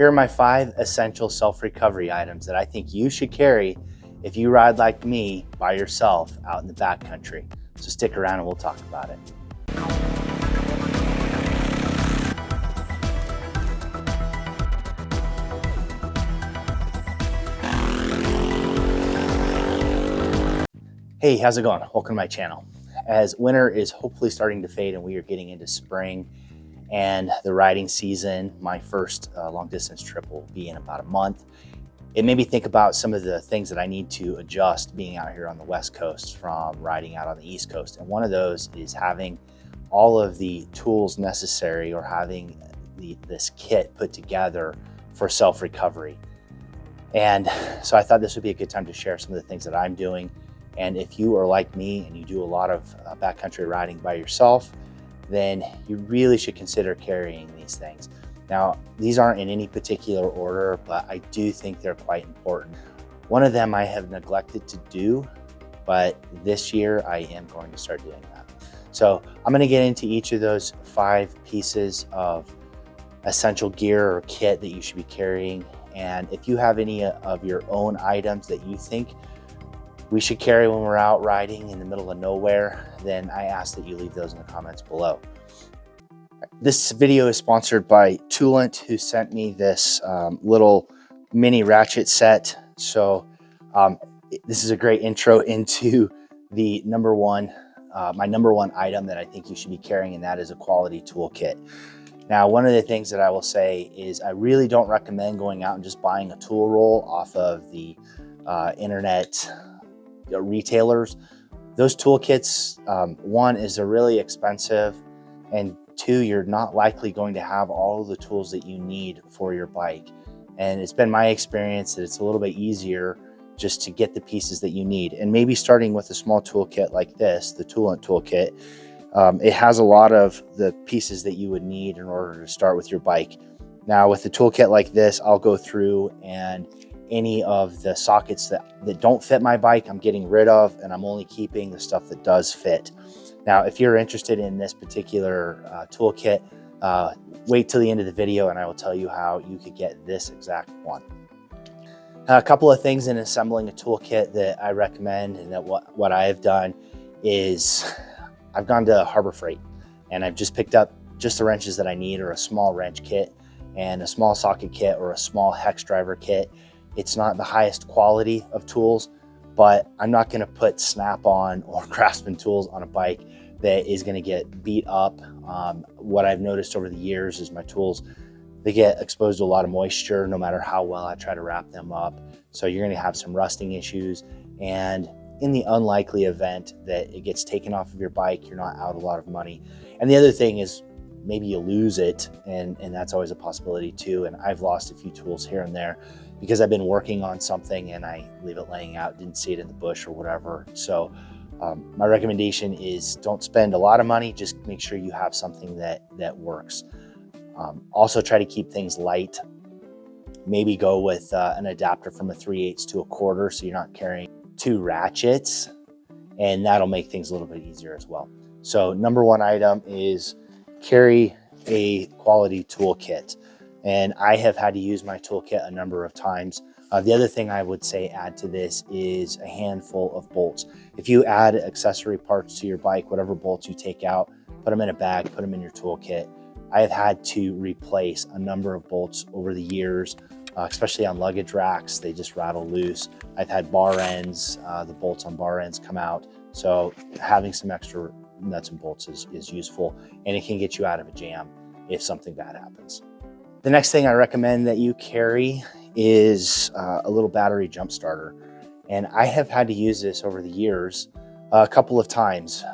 Here are my 5 essential self-recovery items that I think you should carry if you ride like me by yourself out in the backcountry. So stick around and we'll talk about it. Hey, how's it going? Welcome to my channel. As winter is hopefully starting to fade and we are getting into spring and the riding season, my first long distance trip will be in about a month. It made me think about some of the things that I need to adjust being out here on the West Coast from riding out on the East Coast. And one of those is having all of the tools necessary or having this kit put together for self-recovery. And so I thought this would be a good time to share some of the things that I'm doing. And if you are like me and you do a lot of backcountry riding by yourself, then you really should consider carrying these things. Now, these aren't in any particular order, but I do think they're quite important. One of them I have neglected to do, but this year I am going to start doing that. So I'm going to get into each of those 5 pieces of essential gear or kit that you should be carrying. And if you have any of your own items that you think we should carry when we're out riding in the middle of nowhere, then I ask that you leave those in the comments below. This video is sponsored by Toolant, who sent me this little Mini-Ratchet set. So this is a great intro into the my number one item that I think you should be carrying, and that is a quality toolkit. Now, one of the things that I will say is I really don't recommend going out and just buying a tool roll off of the internet retailers. Those toolkits, one is they're really expensive, and 2, you're not likely going to have all of the tools that you need for your bike. And it's been my experience that it's a little bit easier just to get the pieces that you need. And maybe starting with a small toolkit like this, the Toolant toolkit, it has a lot of the pieces that you would need in order to start with your bike. Now with a toolkit like this, I'll go through and any of the sockets that don't fit my bike, I'm getting rid of, and I'm only keeping the stuff that does fit. Now, if you're interested in this particular toolkit, wait till the end of the video and I will tell you how you could get this exact one. A couple of things in assembling a toolkit that I recommend, and that what I have done is I've gone to Harbor Freight and I've just picked up just the wrenches that I need, or a small wrench kit and a small socket kit or a small hex driver kit. It's not the highest quality of tools, but I'm not going to put Snap-on or Craftsman tools on a bike that is going to get beat up. What I've noticed over the years is my tools, they get exposed to a lot of moisture no matter how well I try to wrap them up. So you're going to have some rusting issues. And in the unlikely event that it gets taken off of your bike, you're not out a lot of money. And the other thing is maybe you lose it, and that's always a possibility too. And I've lost a few tools here and there because I've been working on something and I leave it laying out, didn't see it in the bush or whatever. So my recommendation is don't spend a lot of money, just make sure you have something that works. Also try to keep things light. Maybe go with an adapter from a 3/8 to a 1/4 so you're not carrying 2 ratchets, and that'll make things a little bit easier as well. So number 1 item is carry a quality toolkit. And I have had to use my toolkit a number of times. The other thing I would say add to this is a handful of bolts. If you add accessory parts to your bike, whatever bolts you take out, put them in a bag, put them in your toolkit. I have had to replace a number of bolts over the years, especially on luggage racks. They just rattle loose. I've had bar ends, the bolts on bar ends come out. So having some extra nuts and bolts is useful, and it can get you out of a jam if something bad happens. The next thing I recommend that you carry is a little battery jump starter. And I have had to use this over the years a couple of times.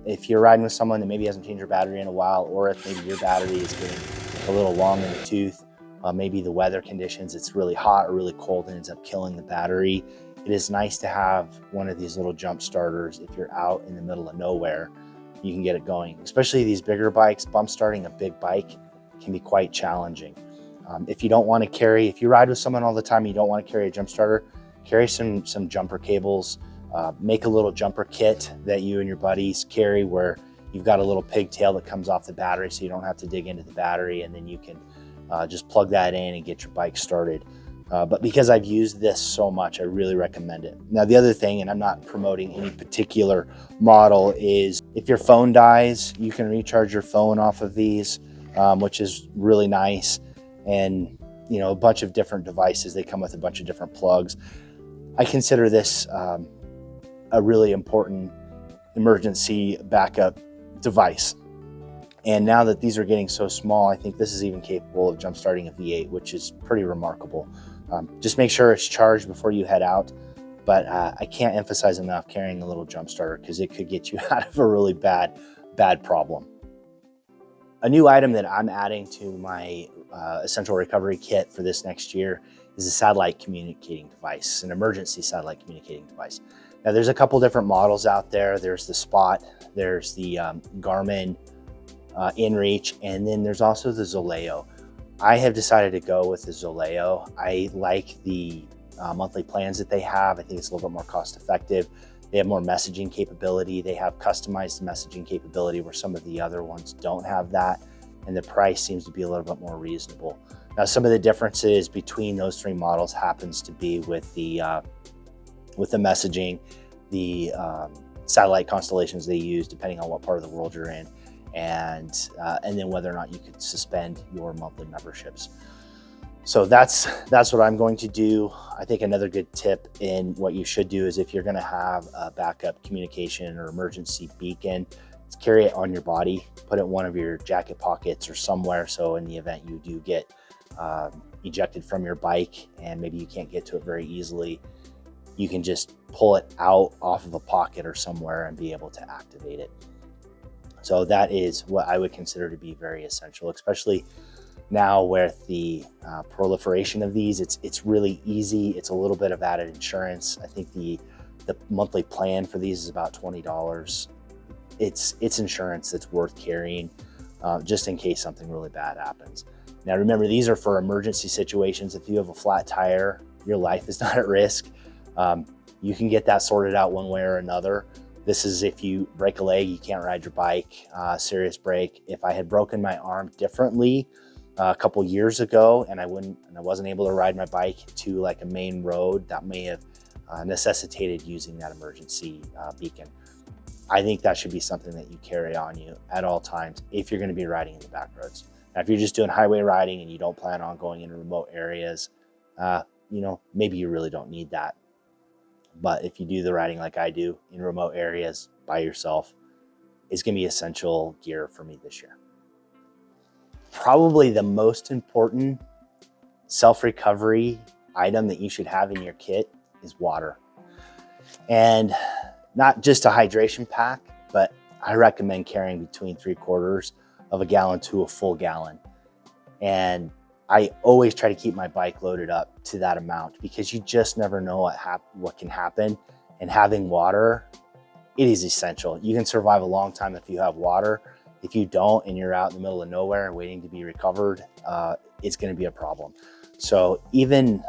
If you're riding with someone that maybe hasn't changed your battery in a while, or if maybe your battery is getting a little long in the tooth, maybe the weather conditions, it's really hot or really cold and ends up killing the battery, it is nice to have one of these little jump starters. If you're out in the middle of nowhere, you can get it going. Especially these bigger bikes, bump starting a big bike can be quite challenging. If you don't want to carry, if you ride with someone all the time, and you don't want to carry a jump starter, carry some jumper cables. Make a little jumper kit that you and your buddies carry, where you've got a little pigtail that comes off the battery, so you don't have to dig into the battery, and then you can just plug that in and get your bike started. But because I've used this so much, I really recommend it. Now, the other thing, and I'm not promoting any particular model, is if your phone dies, you can recharge your phone off of these, which is really nice. And, you know, a bunch of different devices. They come with a bunch of different plugs. I consider this a really important emergency backup device. And now that these are getting so small, I think this is even capable of jump starting a V8, which is pretty remarkable. Just make sure it's charged before you head out. But I can't emphasize enough carrying a little jump starter, because it could get you out of a really bad problem. A new item that I'm adding to my essential recovery kit for this next year is a satellite communicating device, an emergency satellite communicating device. Now, there's a couple different models out there. There's the Spot, there's the Garmin InReach, and then there's also the Zoleo. I have decided to go with the Zoleo. I like the monthly plans that they have. I think it's a little bit more cost effective. They have more messaging capability. They have customized messaging capability where some of the other ones don't have that. And the price seems to be a little bit more reasonable. Now, some of the differences between those three models happens to be with the messaging, the satellite constellations they use, depending on what part of the world you're in, and then whether or not you could suspend your monthly memberships. So that's what I'm going to do. I think another good tip in what you should do is, if you're going to have a backup communication or emergency beacon, is carry it on your body, put it in one of your jacket pockets or somewhere. So in the event you do get ejected from your bike and maybe you can't get to it very easily, you can just pull it out off of a pocket or somewhere and be able to activate it. So that is what I would consider to be very essential, especially now with the proliferation of these. It's really easy. It's a little bit of added insurance. I think the monthly plan for these is about $20. It's insurance that's worth carrying just in case something really bad happens. Now, remember, these are for emergency situations. If you have a flat tire, your life is not at risk. You can get that sorted out one way or another. This is if you break a leg, you can't ride your bike, serious break. If I had broken my arm differently a couple years ago and I wasn't able to ride my bike to like a main road, that may have necessitated using that emergency beacon. I think that should be something that you carry on you at all times if you're going to be riding in the back roads. Now, if you're just doing highway riding and you don't plan on going into remote areas, you know, maybe you really don't need that. But if you do the riding like I do in remote areas by yourself, it's going to be essential gear for me this year. Probably the most important self-recovery item that you should have in your kit is water. And not just a hydration pack, but I recommend carrying between 3/4 of a gallon to a full gallon. And I always try to keep my bike loaded up to that amount, because you just never know what can happen. And having water, it is essential. You can survive a long time if you have water. If you don't, and you're out in the middle of nowhere waiting to be recovered, it's going to be a problem. So even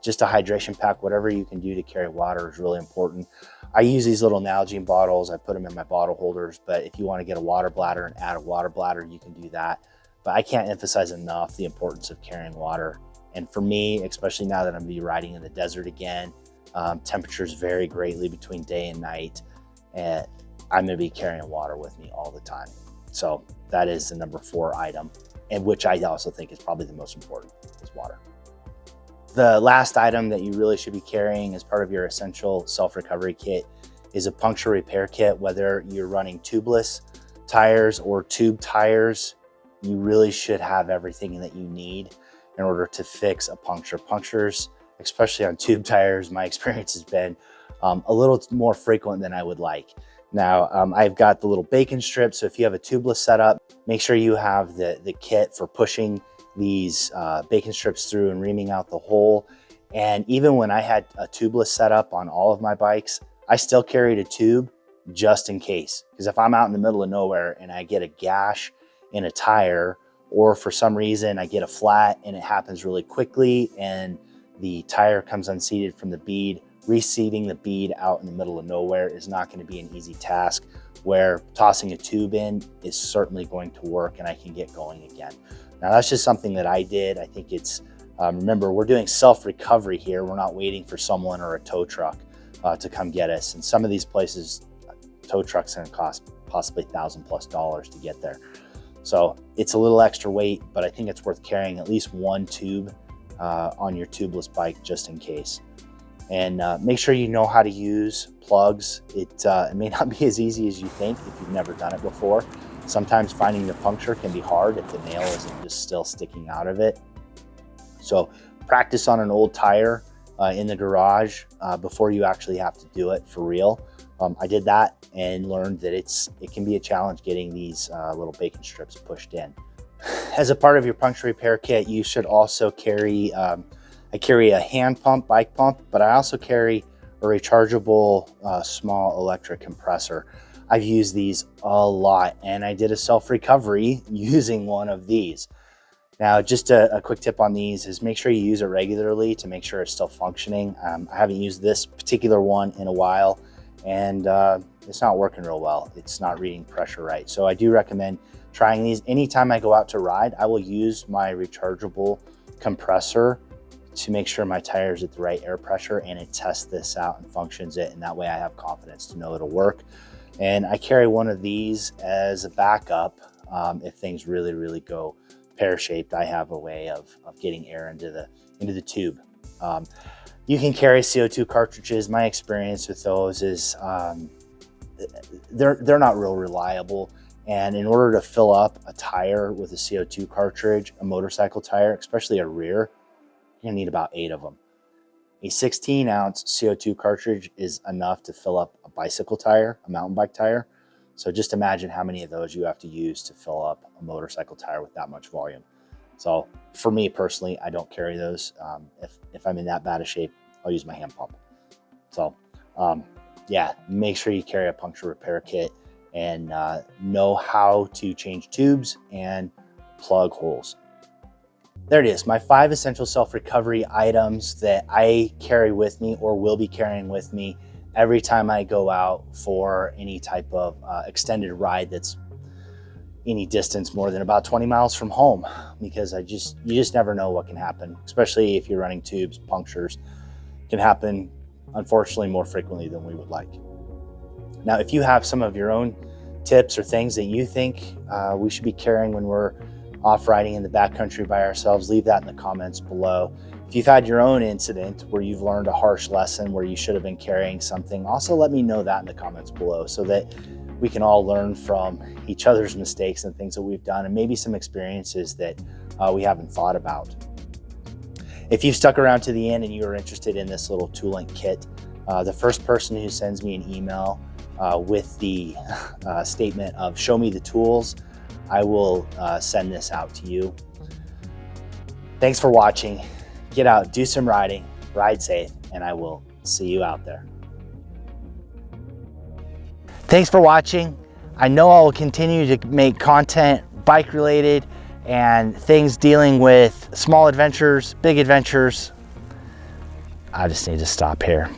just a hydration pack, whatever you can do to carry water is really important. I use these little Nalgene bottles. I put them in my bottle holders, but if you want to get a water bladder and add a water bladder, you can do that. But I can't emphasize enough the importance of carrying water. And for me, especially now that I'm gonna be riding in the desert again, temperatures vary greatly between day and night, and I'm gonna be carrying water with me all the time. So that is the number 4 item, and which I also think is probably the most important, is water. The last item that you really should be carrying as part of your essential self-recovery kit is a puncture repair kit. Whether you're running tubeless tires or tube tires, you really should have everything that you need in order to fix a puncture. Punctures, especially on tube tires, my experience has been a little more frequent than I would like. Now, I've got the little bacon strips, so if you have a tubeless setup, make sure you have the kit for pushing these bacon strips through and reaming out the hole. And even when I had a tubeless setup on all of my bikes, I still carried a tube just in case. Because if I'm out in the middle of nowhere and I get a gash in a tire, or for some reason I get a flat and it happens really quickly and the tire comes unseated from the bead, reseating the bead out in the middle of nowhere is not going to be an easy task, where tossing a tube in is certainly going to work and I can get going again. Now that's just something that I did. I think it's, remember, we're doing self-recovery here. We're not waiting for someone or a tow truck to come get us. And some of these places, tow trucks gonna cost possibly $1,000+ to get there. So it's a little extra weight, but I think it's worth carrying at least one tube on your tubeless bike just in case. And make sure you know how to use plugs. It may not be as easy as you think if you've never done it before. Sometimes finding the puncture can be hard if the nail isn't just still sticking out of it. So practice on an old tire in the garage before you actually have to do it for real. I did that and learned that it can be a challenge getting these little bacon strips pushed in. As a part of your puncture repair kit, you should also carry, I carry a hand pump, bike pump, but I also carry a rechargeable small electric compressor. I've used these a lot, and I did a self-recovery using one of these. Now, just a quick tip on these is make sure you use it regularly to make sure it's still functioning. I haven't used this particular one in a while, and it's not working real well. It's not reading pressure right. So I do recommend trying these. Anytime I go out to ride, I will use my rechargeable compressor to make sure my tire is at the right air pressure, and it tests this out and functions it. And that way I have confidence to know it'll work. And I carry one of these as a backup. If things really go pear-shaped, I have a way of getting air into the tube. You can carry CO2 cartridges. My experience with those is they're not real reliable. And in order to fill up a tire with a CO2 cartridge, a motorcycle tire, especially a rear, you're gonna need about 8 of them. A 16-ounce CO2 cartridge is enough to fill up a bicycle tire, a mountain bike tire. So just imagine how many of those you have to use to fill up a motorcycle tire with that much volume. So for me personally, I don't carry those. If I'm in that bad of shape, I'll use my hand pump. So yeah, make sure you carry a puncture repair kit and know how to change tubes and plug holes. There it is, my 5 essential self-recovery items that I carry with me or will be carrying with me every time I go out for any type of extended ride that's any distance more than about 20 miles from home, because you just never know what can happen, especially if you're running tubes. Punctures can happen, unfortunately, more frequently than we would like. Now, if you have some of your own tips or things that you think we should be carrying when we're off riding in the backcountry by ourselves, leave that in the comments below. If you've had your own incident where you've learned a harsh lesson where you should have been carrying something, also let me know that in the comments below so that we can all learn from each other's mistakes and things that we've done, and maybe some experiences that we haven't thought about. If you've stuck around to the end and you are interested in this little Toolant kit, the first person who sends me an email with the statement of "show me the tools," I will send this out to you. Thanks for watching. Get out, do some riding, ride safe, and I will see you out there. Thanks for watching. I know I will continue to make content bike related and things dealing with small adventures, big adventures. I just need to stop here.